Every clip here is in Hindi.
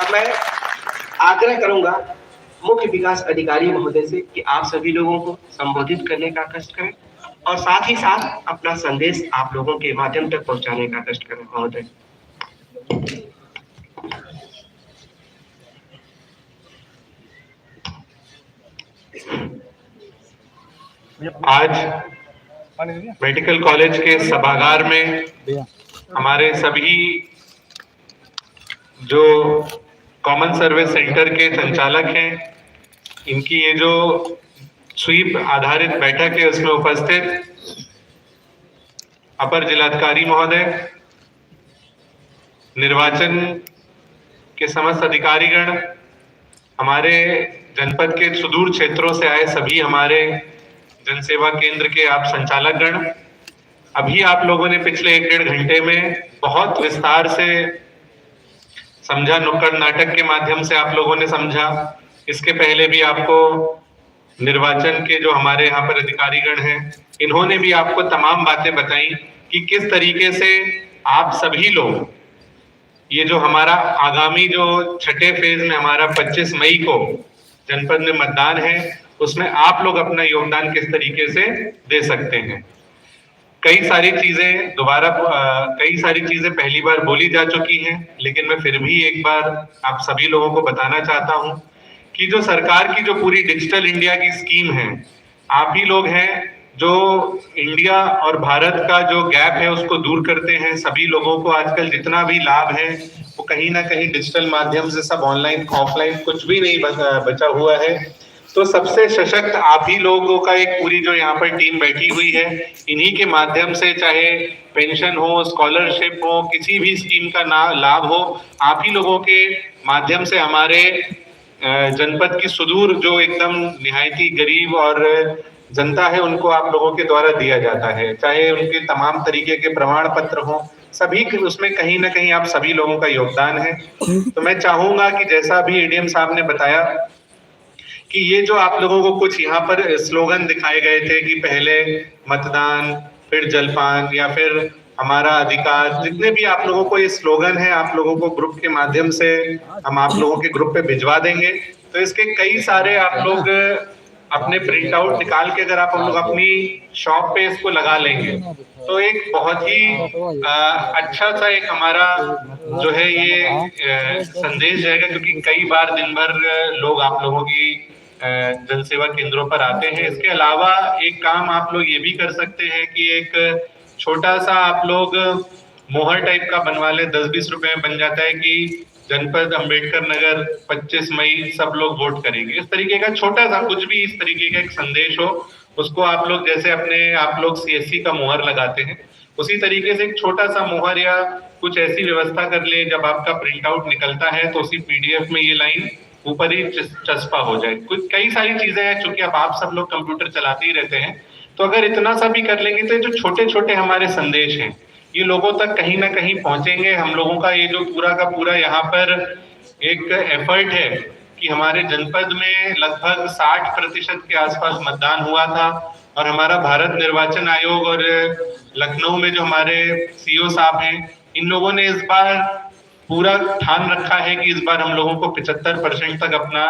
अब मैं आग्रह करूंगा मुख्य विकास अधिकारी महोदय से कि आप सभी लोगों को संबोधित करने का कष्ट करें और साथ ही साथ अपना संदेश आप लोगों के माध्यम तक पहुंचाने का कष्ट करें महोदय। आज मेडिकल कॉलेज के सभागार में हमारे सभी जो कॉमन सर्विस सेंटर के संचालक हैं, इनकी ये जो स्वीप आधारित बैठक है उसमें उपस्थित अपर जिलाधिकारी महोदय, निर्वाचन के समस्त अधिकारीगण, हमारे जनपद के सुदूर क्षेत्रों से आए सभी हमारे जनसेवा केंद्र के आप संचालक गण, अभी आप लोगों ने पिछले 1-1.5 घंटे में बहुत विस्तार से समझा, नुक्कड़ नाटक के माध्यम से आप लोगों ने समझा। इसके पहले भी आपको निर्वाचन के जो हमारे यहाँ पर अधिकारीगण हैं, इन्होंने भी आपको तमाम बातें बताई कि किस तरीके से आप सभी लोग ये जो हमारा आगामी जो छठे फेज में हमारा 25 मई को जनपद में मतदान है, उसमें आप लोग अपना योगदान किस तरीके से दे सकते हैं। कई सारी चीजें पहली बार बोली जा चुकी हैं, लेकिन मैं फिर भी एक बार आप सभी लोगों को बताना चाहता हूं कि जो सरकार की जो पूरी डिजिटल इंडिया की स्कीम है, आप ही लोग हैं जो इंडिया और भारत का जो गैप है उसको दूर करते हैं। सभी लोगों को आजकल जितना भी लाभ है वो कहीं ना कहीं डिजिटल माध्यम से, सब ऑनलाइन ऑफलाइन कुछ भी नहीं बचा हुआ है। तो सबसे सशक्त आप ही लोगों का एक पूरी जो यहाँ पर टीम बैठी हुई है, इन्हीं के माध्यम से चाहे पेंशन हो, स्कॉलरशिप हो, किसी भी स्कीम का लाभ हो, आप ही लोगों के माध्यम से हमारे जनपद की सुदूर जो एकदम निहायती गरीब और जनता है उनको आप लोगों के द्वारा दिया जाता है। चाहे उनके तमाम तरीके के प्रमाण पत्र हो, सभी उसमें कहीं ना कहीं आप सभी लोगों का योगदान है। तो मैं चाहूंगा कि जैसा अभी एडीएम साहब ने बताया कि ये जो आप लोगों को कुछ यहाँ पर स्लोगन दिखाए गए थे कि पहले मतदान, फिर जलपान या फिर हमारा अधिकार, जितने भी आप लोगों को ये स्लोगन है, आप लोगों को ग्रुप के माध्यम से हम आप लोगों के ग्रुप पे भिजवा देंगे। तो इसके कई सारे आप लोग अपने प्रिंट आउट निकाल के अगर आप हम लोग अपनी शॉप पे इसको लगा लेंगे तो एक बहुत ही अच्छा सा एक हमारा जो है ये संदेश जाएगा, क्योंकि कई बार दिन भर लोग आप लोगों की जनसेवा केंद्रों पर आते हैं। इसके अलावा एक काम आप लोग ये भी कर सकते हैं कि एक छोटा सा आप लोग मोहर टाइप का बनवा ले, 10-20 रुपए में बन जाता है कि जनपद अंबेडकर नगर 25 मई सब लोग वोट करेंगे। इस तरीके का छोटा सा कुछ भी इस तरीके का एक संदेश हो, उसको आप लोग जैसे आप लोग सीएससी का मोहर लगाते हैं, उसी तरीके से एक छोटा सा मोहर या कुछ ऐसी व्यवस्था कर ले, जब आपका प्रिंट आउट निकलता है तो उसी पीडीएफ में ये लाइन ऊपर ही चस्पा हो जाए। कुछ कई सारी चीजें हैं, चूंकि अब आप सब लोग कंप्यूटर चलाते ही रहते हैं, तो अगर इतना सा भी कर लेंगे तो जो छोटे छोटे हमारे संदेश हैं ये लोगों तक कहीं ना कहीं पहुंचेंगे। हम लोगों का ये जो पूरा का पूरा यहाँ पर एक एफर्ट है कि हमारे जनपद में लगभग 60% के आसपास मतदान हुआ था, और हमारा भारत निर्वाचन आयोग और लखनऊ में जो हमारे सीओ साहब हैं, इन लोगों ने इस बार पूरा ठान रखा है कि इस बार हम लोगों को 75% तक अपना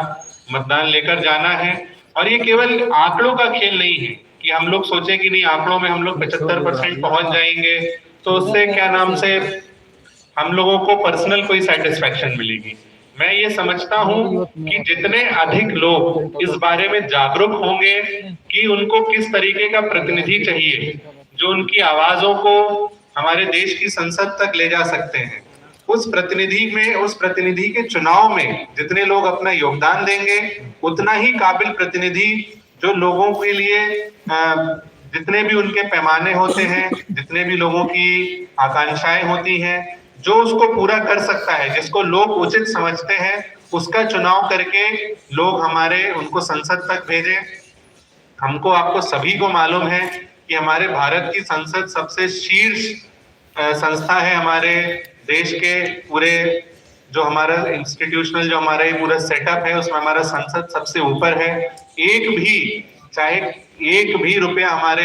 मतदान लेकर जाना है। और ये केवल आंकड़ों का खेल नहीं है कि हम लोग सोचे कि नहीं आंकड़ों में हम लोग 75% पहुंच जाएंगे तो उससे क्या नाम से हम लोगों को पर्सनल कोई सेटिस्फेक्शन मिलेगी। मैं ये समझता हूं कि जितने अधिक लोग इस बारे में जागरूक होंगे कि उनको किस तरीके का प्रतिनिधि चाहिए जो उनकी आवाजों को हमारे देश की संसद तक ले जा सकते हैं, उस प्रतिनिधि के चुनाव में जितने लोग अपना योगदान देंगे, उतना ही काबिल प्रतिनिधि जो लोगों के लिए जितने भी उनके पैमाने होते हैं, जितने भी लोगों की आकांक्षाएं होती हैं, जो उसको पूरा कर सकता है, जिसको लोग उचित समझते हैं, उसका चुनाव करके लोग हमारे उनको संसद तक भेजें। हमको आपको सभी को मालूम है कि हमारे भारत की संसद सबसे शीर्ष संस्था है हमारे देश के पूरे जो हमारा इंस्टीट्यूशनल जो हमारा ये पूरा सेटअप है उसमें हमारा संसद सबसे ऊपर है। चाहे एक भी रुपया हमारे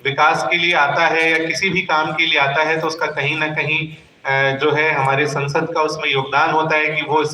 विकास के लिए आता है या किसी भी काम के लिए आता है तो उसका कहीं ना कहीं जो है हमारे संसद का उसमें योगदान होता है कि वो